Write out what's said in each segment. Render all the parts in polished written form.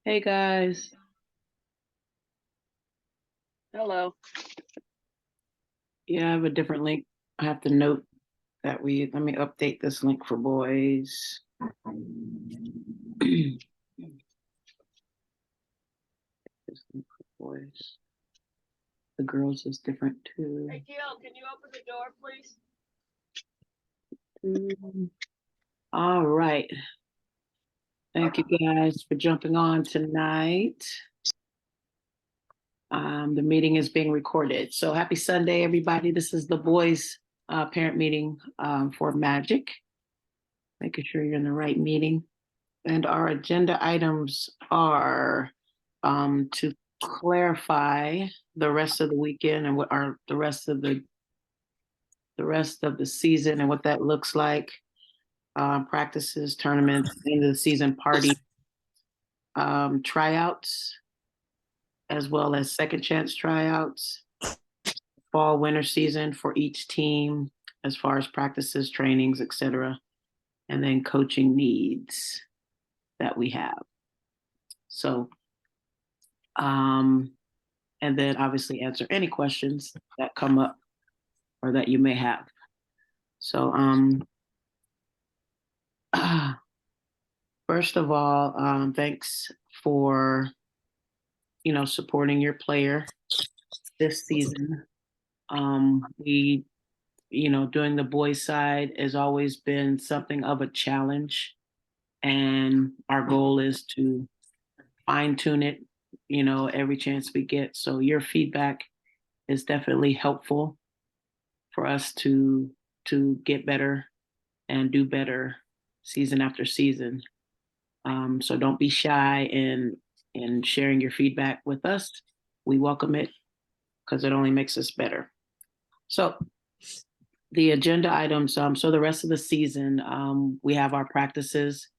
Hey guys. Hello. Yeah, I have a different link. I have to note that let me update this link for boys. This link for boys. The girls is different too. Hey, Gil, can you open the door, please? All right. Thank you guys for jumping on tonight. The meeting is being recorded. So happy Sunday, everybody. This is the boys parent meeting for Magic. Making sure you're in the right meeting. And our agenda items are to clarify the rest of the weekend and what are the rest of the season and what that looks like. Practices, tournaments, end of the season party, tryouts, as well as second chance tryouts, fall winter season for each team as far as practices, trainings, etc., and then coaching needs that we have. So, and then obviously answer any questions that come up or that you may have. So, first of all, thanks for supporting your player this season. We, doing the boys' side has always been something of a challenge, and our goal is to fine tune it, every chance we get. So your feedback is definitely helpful for us to get better and do better season after season. So don't be shy in sharing your feedback with us. We welcome it because it only makes us better. So the agenda items. So the rest of the season, we have our practices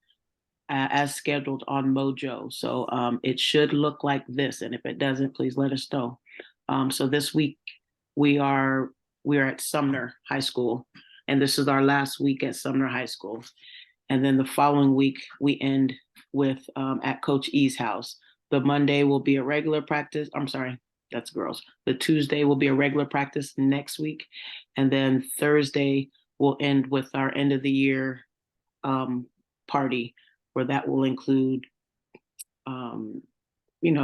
as scheduled on Mojo. So it should look like this, and if it doesn't, please let us know. So this week we are at Sumner High School, and this is our last week at Sumner High School. And then the following week we end with at Coach E's house. The Monday will be a regular practice. I'm sorry, that's girls. The Tuesday will be a regular practice next week, and then Thursday will end with our end of the year party, where that will include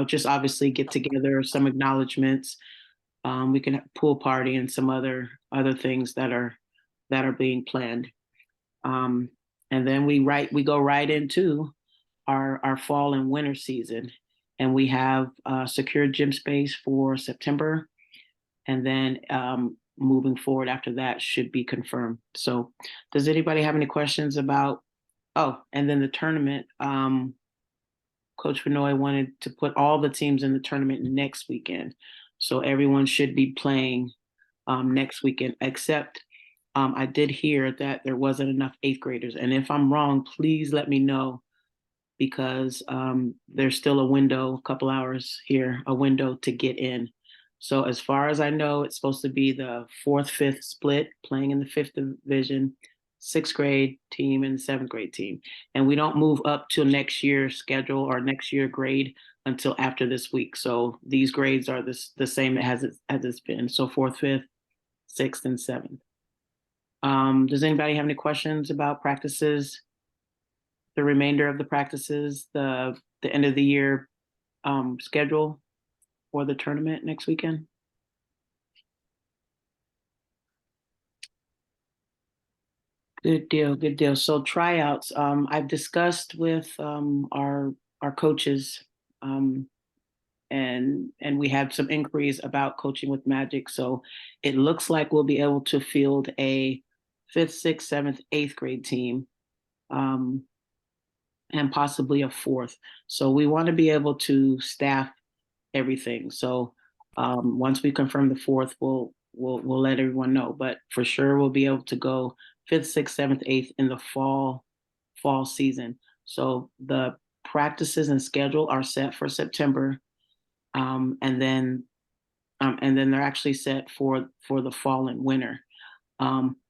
just obviously get together, some acknowledgments. We can have a pool party and some other things that are being planned. And then we go right into our fall and winter season, and we have secured gym space for September, and then moving forward after that should be confirmed. So, does anybody have any questions about? Oh, and then the tournament. Coach Benoit wanted to put all the teams in the tournament next weekend, so everyone should be playing next weekend, except I did hear that there wasn't enough eighth graders. And if I'm wrong, please let me know, because there's still a window, a couple hours here, a window to get in. So as far as I know, it's supposed to be the fourth, fifth split, playing in the fifth division, sixth grade team and seventh grade team. And we don't move up to next year's schedule or next year grade until after this week. So these grades are the same as it's been. So fourth, fifth, sixth, and seventh. Does anybody have any questions about practices, the remainder of the practices, the end of the year schedule for the tournament next weekend? Good deal, good deal. So tryouts, I've discussed with our coaches, and we had some inquiries about coaching with Magic. So it looks like we'll be able to field a fifth, sixth, seventh, eighth grade team, and possibly a fourth. So we want to be able to staff everything. So once we confirm the fourth, we'll let everyone know. But for sure, we'll be able to go fifth, sixth, seventh, eighth in the fall season. So the practices and schedule are set for September, and then they're actually set for the fall and winter.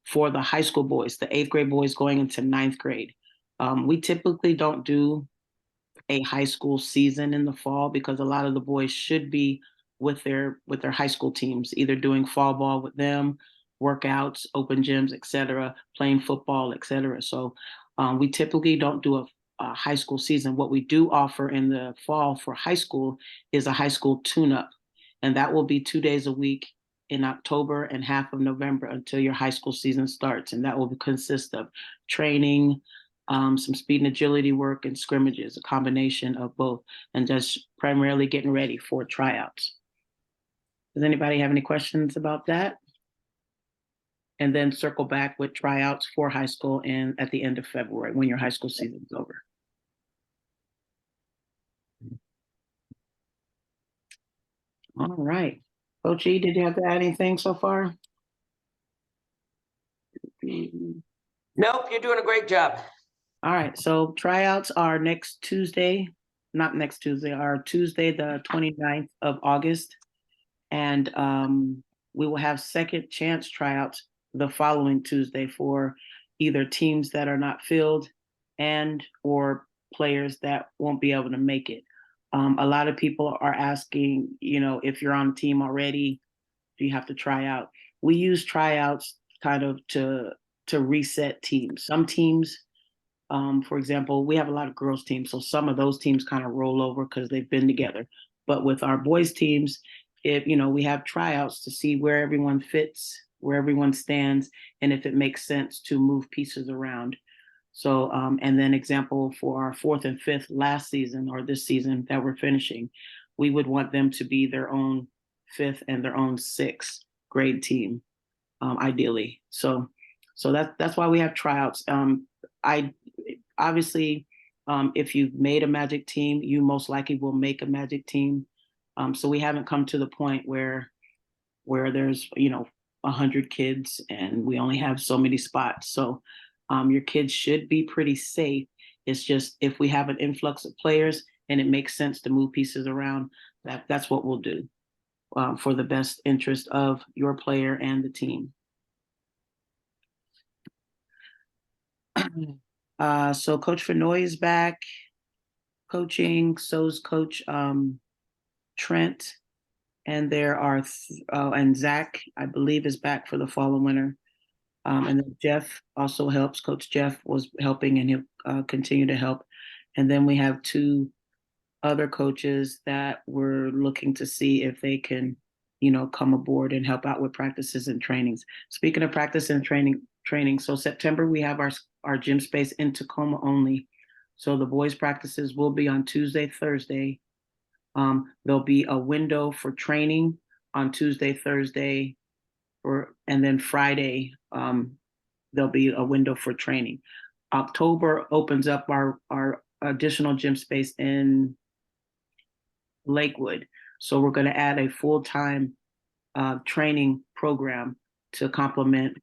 for the high school boys, the 8th grade boys going into 9th grade. We typically don't do a high school season in the fall because a lot of the boys should be with their high school teams, either doing fall ball with them, workouts, open gyms, etc., playing football, etc. So we typically don't do a high school season. What we do offer in the fall for high school is a high school tune-up, and that will be 2 days a week in October and half of November until your high school season starts, and that will consist of training, some speed and agility work, and scrimmages, a combination of both, and just primarily getting ready for tryouts. Does anybody have any questions about that? And then circle back with tryouts for high school and at the end of February when your high school season is over. All right. Coach E, did you have to add anything so far? Nope, you're doing a great job. All right, so tryouts are next Tuesday, not next Tuesday, are Tuesday, the 29th of August. And we will have second chance tryouts the following Tuesday for either teams that are not filled and or players that won't be able to make it. A lot of people are asking, if you're on a team already, do you have to try out? We use tryouts kind of to reset teams. Some teams, for example, we have a lot of girls teams, so some of those teams kind of roll over because they've been together. But with our boys teams, we have tryouts to see where everyone fits, where everyone stands, and if it makes sense to move pieces around. So, and then example for our 4th and 5th last season or this season that we're finishing, we would want them to be their own 5th and their own 6th grade team, ideally. So that's why we have tryouts. I obviously, if you've made a Magic team, you most likely will make a Magic team. So we haven't come to the point where there's 100 kids and we only have so many spots. So your kids should be pretty safe. It's just if we have an influx of players and it makes sense to move pieces around, that's what we'll do for the best interest of your player and the team. So Coach Fenoy is back coaching. So's Coach Trent, and there are and Zach, I believe, is back for the fall and winter. And then Jeff also helps. Coach Jeff was helping, and he'll continue to help. And then we have 2 other coaches that we're looking to see if they can, come aboard and help out with practices and trainings. Speaking of practice and training, so September we have our gym space in Tacoma only. So the boys' practices will be on Tuesday, Thursday. There'll be a window for training on Tuesday, Thursday, and then Friday, there'll be a window for training. October opens up our additional gym space in Lakewood. So we're going to add a full-time training program to complement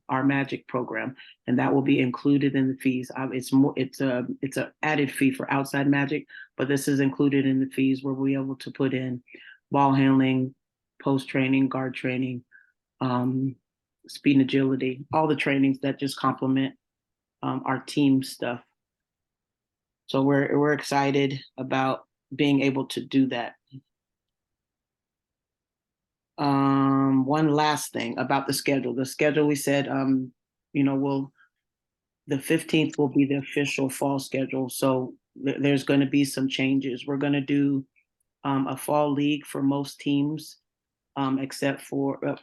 our Magic program, and that will be included in the fees. It's an added fee for outside Magic, but this is included in the fees where we're able to put in ball handling, post training, guard training, speed and agility, all the trainings that just complement our team stuff. So we're excited about being able to do that. One last thing about the schedule. The schedule, we said, the 15th will be the official fall schedule. So there's going to be some changes. We're going to do a fall league for most teams, except for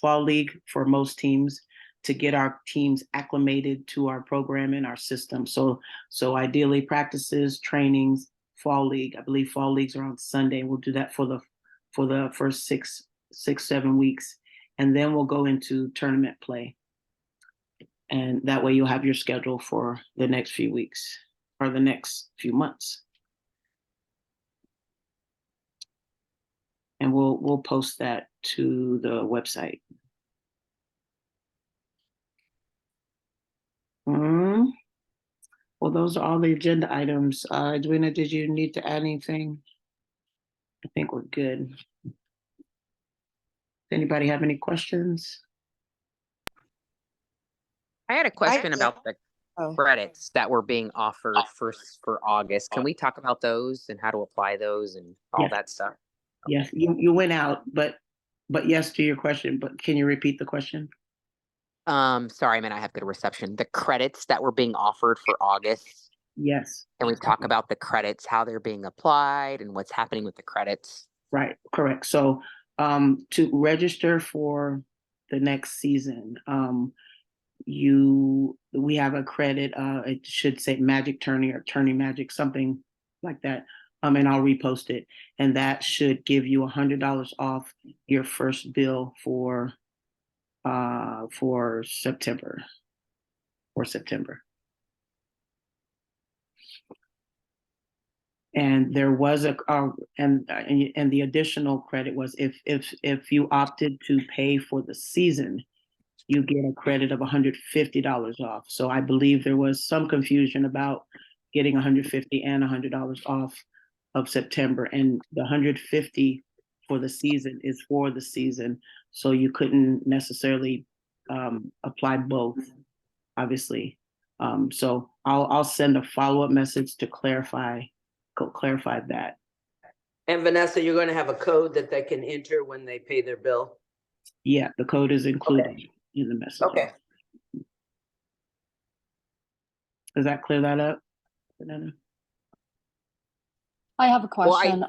fall league for most teams to get our teams acclimated to our program and our system. So ideally practices, trainings, fall league. I believe fall leagues are on Sunday. We'll do that for the first 6-7 weeks, and then we'll go into tournament play. And that way you'll have your schedule for the next few weeks or the next few months. And we'll post that to the website. Well, those are all the agenda items. Edwina, did you need to add anything? I think we're good. Does anybody have any questions? I had a question about the Oh, credits that were being offered for August. Can we talk about those and how to apply those and all Yes. that stuff? Yes, you went out, but yes to your question, but can you repeat the question? Sorry, man, I have good reception. The credits that were being offered for August. Yes. Can we talk about the credits, how they're being applied and what's happening with the credits? Right, correct. So to register for the next season, we have a credit, it should say Magic Tourney or Tourney Magic, something like that. And I'll repost it. And that should give you $100 off your first bill for September. And there was and the additional credit was if you opted to pay for the season, you get a credit of $150 off. So I believe there was some confusion about getting $150 and $100 off of September, and the $150 for the season is for the season. So you couldn't necessarily apply both, obviously. So I'll send a follow-up message to clarify that. And Vanessa, you're going to have a code that they can enter when they pay their bill? Yeah, the code is included in the message. Okay. Does that clear that up, Banana? I have a Well, question.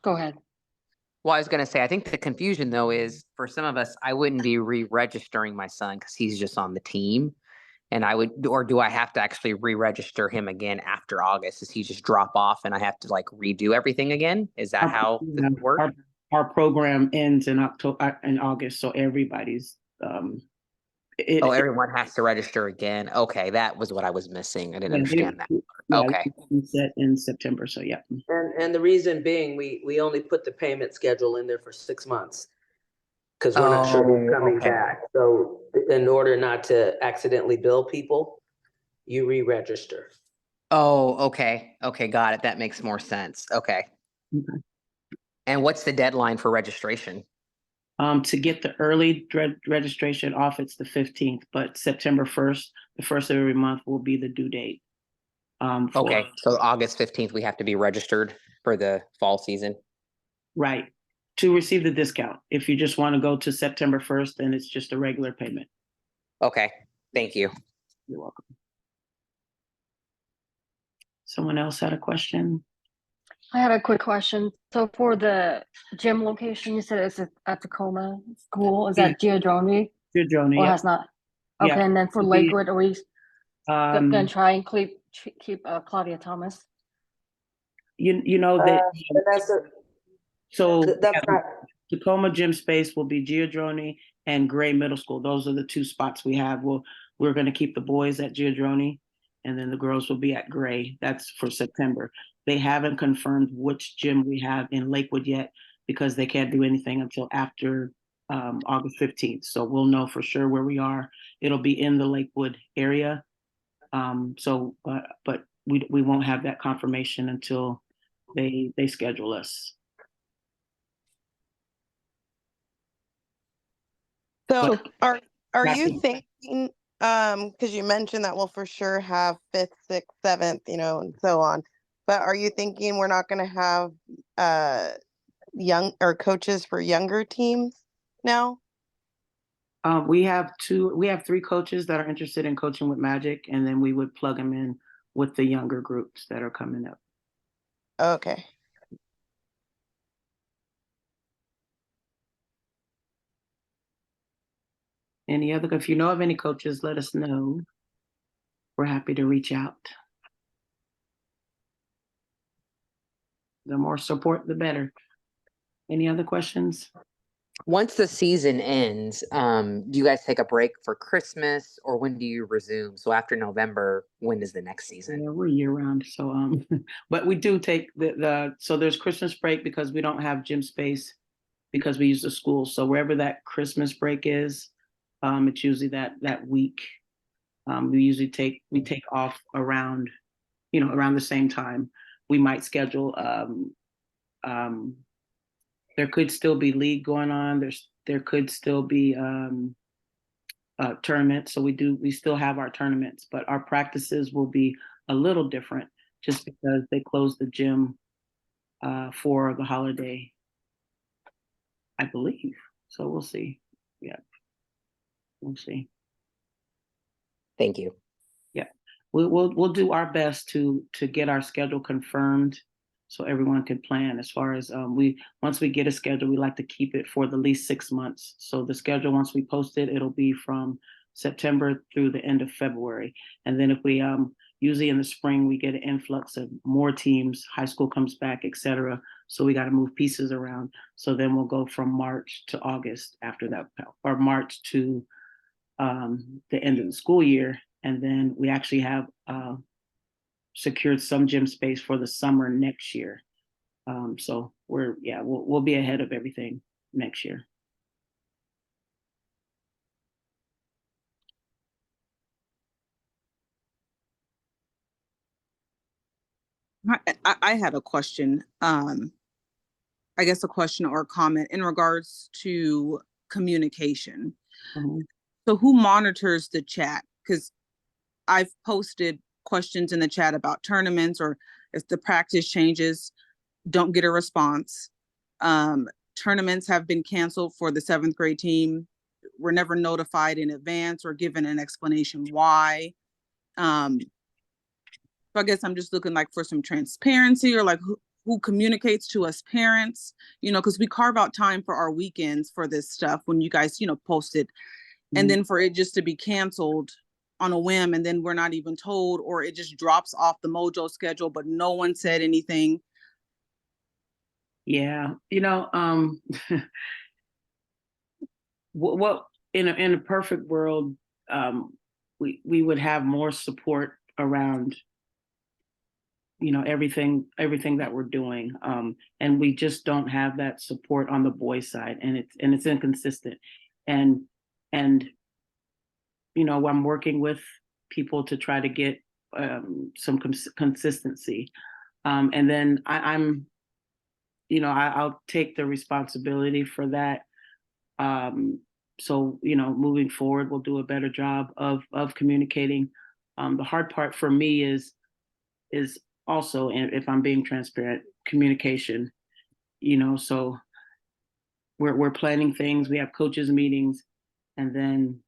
Go ahead. Well, I was going to say, I think the confusion though is for some of us, I wouldn't be re-registering my son because he's just on the team. And or do I have to actually re-register him again after August? Does he just drop off and I have to like redo everything again? Is that how this would work? Our program ends in August, so everybody's Everyone has to register again. Okay, that was what I was missing. I didn't understand that. Okay. Set in September, so yeah. And the reason being, we only put the payment schedule in there for 6 months because we're not sure who's coming back. So in order not to accidentally bill people, you re-register. Oh, okay. Okay, got it. That makes more sense. Okay. And what's the deadline for registration? To get the early registration off, it's the 15th, but September 1st, the first of every month will be the due date. Okay, so August 15th, we have to be registered for the fall season. Right, to receive the discount. If you just want to go to September 1st, then it's just a regular payment. Okay, thank you. You're welcome. Someone else had a question? I had a quick question. So for the gym location, you said it's at Tacoma School. Is that Giardroni? Giardroni, Or yeah. has not? Okay, Yeah. and then for Lakewood, are we gonna try and keep Claudia Thomas? You know that. Vanessa, So that's not. Tacoma Gym Space will be Giardroni and Gray Middle School. Those are the two spots we have. We're going to keep the boys at Giardroni, and then the girls will be at Gray. That's for September. They haven't confirmed which gym we have in Lakewood yet because they can't do anything until after August 15th. So we'll know for sure where we are. It'll be in the Lakewood area. But we won't have that confirmation until they schedule us. So are That's you it. thinking, because you mentioned that we'll for sure have 5th, 6th, 7th, and so on, but are you thinking we're not going to have young or coaches for younger teams now? We have 3 coaches that are interested in coaching with Magic, and then we would plug them in with the younger groups that are coming up. Okay. If you know of any coaches, let us know. We're happy to reach out. The more support, the better. Any other questions? Once the season ends, do you guys take a break for Christmas or when do you resume? So after November, when is the next season? Yeah, we're year round. So, but we do take so there's Christmas break because we don't have gym space because we use the school. So wherever that Christmas break is, it's usually that week. We take off around the same time. We might schedule, there could still be league going on. There could still be tournament. So we still have our tournaments, but our practices will be a little different just because they closed the gym for the holiday, I believe. So we'll see. Yeah, we'll see. Thank you. Yeah, we'll do our best to get our schedule confirmed so everyone can plan. As far as once we get a schedule, we like to keep it for the least 6 months. So the schedule, once we post it, it'll be from September through the end of February. And then if we usually in the spring we get an influx of more teams, high school comes back, etc. So we got to move pieces around. So then we'll go from March to August after that, or March to the end of the school year. And then we actually have secured some gym space for the summer next year. So we'll be ahead of everything next year. I had a question. I guess a question or a comment in regards to communication. Mhm. So who monitors the chat? Because I've posted questions in the chat about tournaments, or if the practice changes, don't get a response. Tournaments have been canceled for the 7th grade team. We're never notified in advance or given an explanation why. So I guess I'm just looking like for some transparency, or like who communicates to us parents, because we carve out time for our weekends for this stuff when you guys, post it. And then for it just to be canceled on a whim, and then we're not even told, or it just drops off the Mojo schedule, but no one said anything. Yeah, what in a perfect world, we would have more support around everything that we're doing, and we just don't have that support on the boys side, and it's inconsistent, and I'm working with people to try to get some consistency, and then I'll take the responsibility for that. So moving forward, we'll do a better job of communicating. The hard part for me is also, and if I'm being transparent, communication. So we're planning things. We have coaches meetings, and then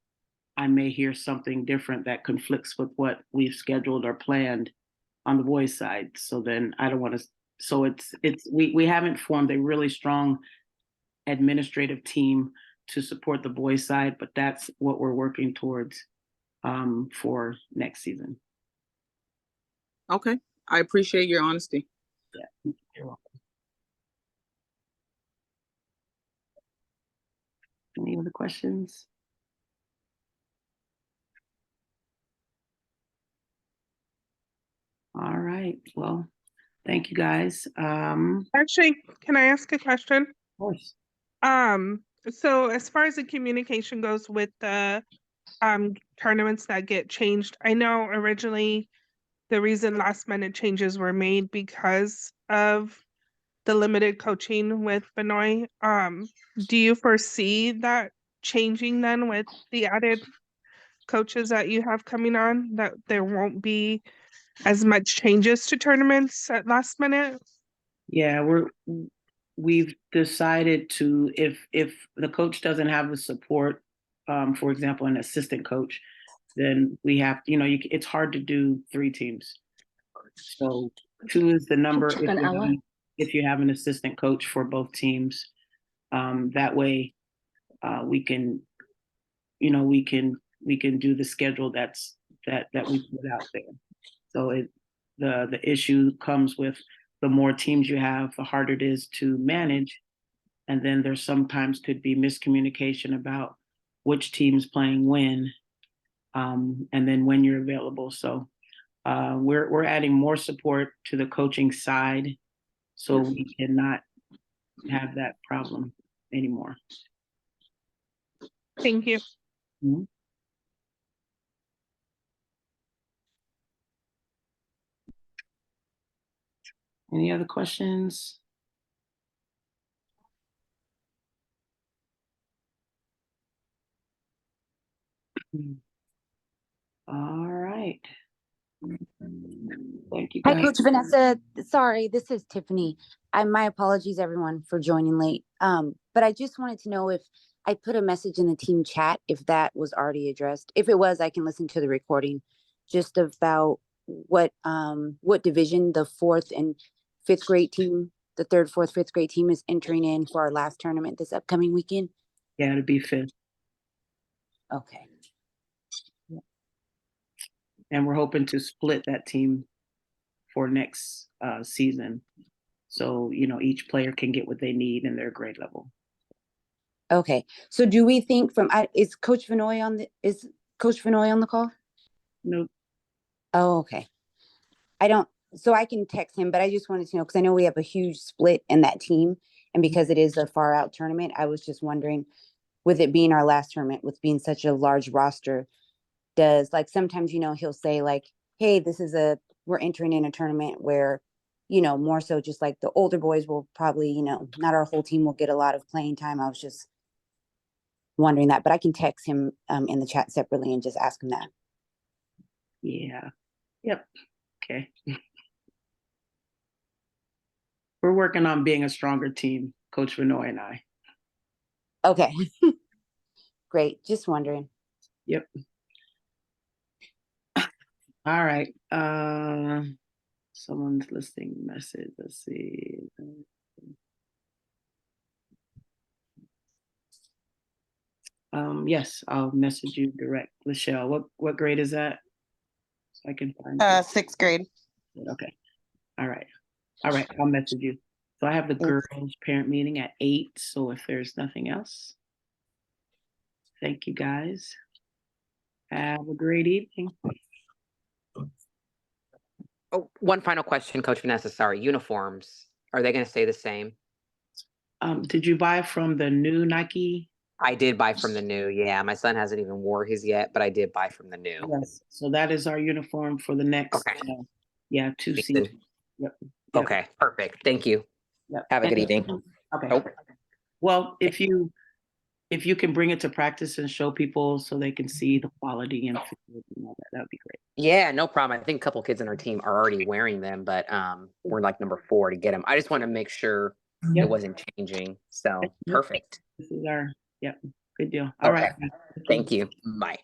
I may hear something different that conflicts with what we've scheduled or planned on the boys' side. So then I don't want to. So we haven't formed a really strong administrative team to support the boys' side, but that's what we're working towards for next season. Okay. I appreciate your honesty. Yeah, you're welcome. Any other questions? All right. Well, thank you guys. Actually, can I ask a question? Of course. So as far as the communication goes with the tournaments that get changed, I know originally the reason last minute changes were made because of the limited coaching with Benoit. Do you foresee that changing then with the added coaches that you have coming on, that there won't be as much changes to tournaments at last minute? Yeah, we've decided to, if the coach doesn't have the support, for example, an assistant coach, then we have, it's hard to do 3 teams. So 2 is the number Chip and Ella. if you have an assistant coach for both teams. That way, we can do the schedule that we put out there. So the issue comes with the more teams you have, the harder it is to manage. And then there sometimes could be miscommunication about which team's playing when, and then when you're available. So we're adding more support to the coaching side, so we cannot have that problem anymore. Thank you. Mhm. Any other questions? All right. Thank you, Hi, guys. Coach Vanessa. Sorry, this is Tiffany. My apologies, everyone, for joining late. But I just wanted to know if I put a message in the team chat, if that was already addressed. If it was, I can listen to the recording just about what division the fourth and fifth grade team, the third, fourth, fifth grade team is entering in for our last tournament this upcoming weekend. Yeah, it'll be 5th. Okay. And we're hoping to split that team for next season. So, each player can get what they need in their grade level. Okay. So do we think is Coach Vinoy on the call? Nope. Oh, okay. So I can text him, but I just wanted to know, because I know we have a huge split in that team. And because it is a far out tournament, I was just wondering, with it being our last tournament, with being such a large roster, sometimes, he'll say like, hey, we're entering in a tournament where, more so just like the older boys will probably, not our whole team will get a lot of playing time. I was just wondering that, but I can text him in the chat separately and just ask him that. Yeah. Yep. Okay. We're working on being a stronger team, Coach Vinoy and I. Okay. Great. Just wondering. Yep. All right. Someone's listening message. Let's see. Yes, I'll message you direct. Lachelle, what grade is that? So I can find you. 6th grade. Okay. All right. I'll message you. So I have the girls' parent meeting at 8. So if there's nothing else, thank you guys. Have a great evening. Oh, one final question, Coach Vanessa. Sorry, uniforms. Are they going to stay the same? Did you buy from the new Nike? I did buy from the new. Yeah, my son hasn't even wore his yet, but I did buy from the new. Yes. So that is our uniform for the next, Okay. 2 Season. seasons. Yep. Okay, perfect. Thank you. Yep. Have a good And- evening. Okay. Nope. Well, if you can bring it to practice and show people so they can see the quality and all that would be great. Yeah, no problem. I think a couple kids on our team are already wearing them, but we're like number 4 to get them. I just want to make sure Yep. it wasn't changing. So perfect. This is our, good deal. All right. Thank you. Bye.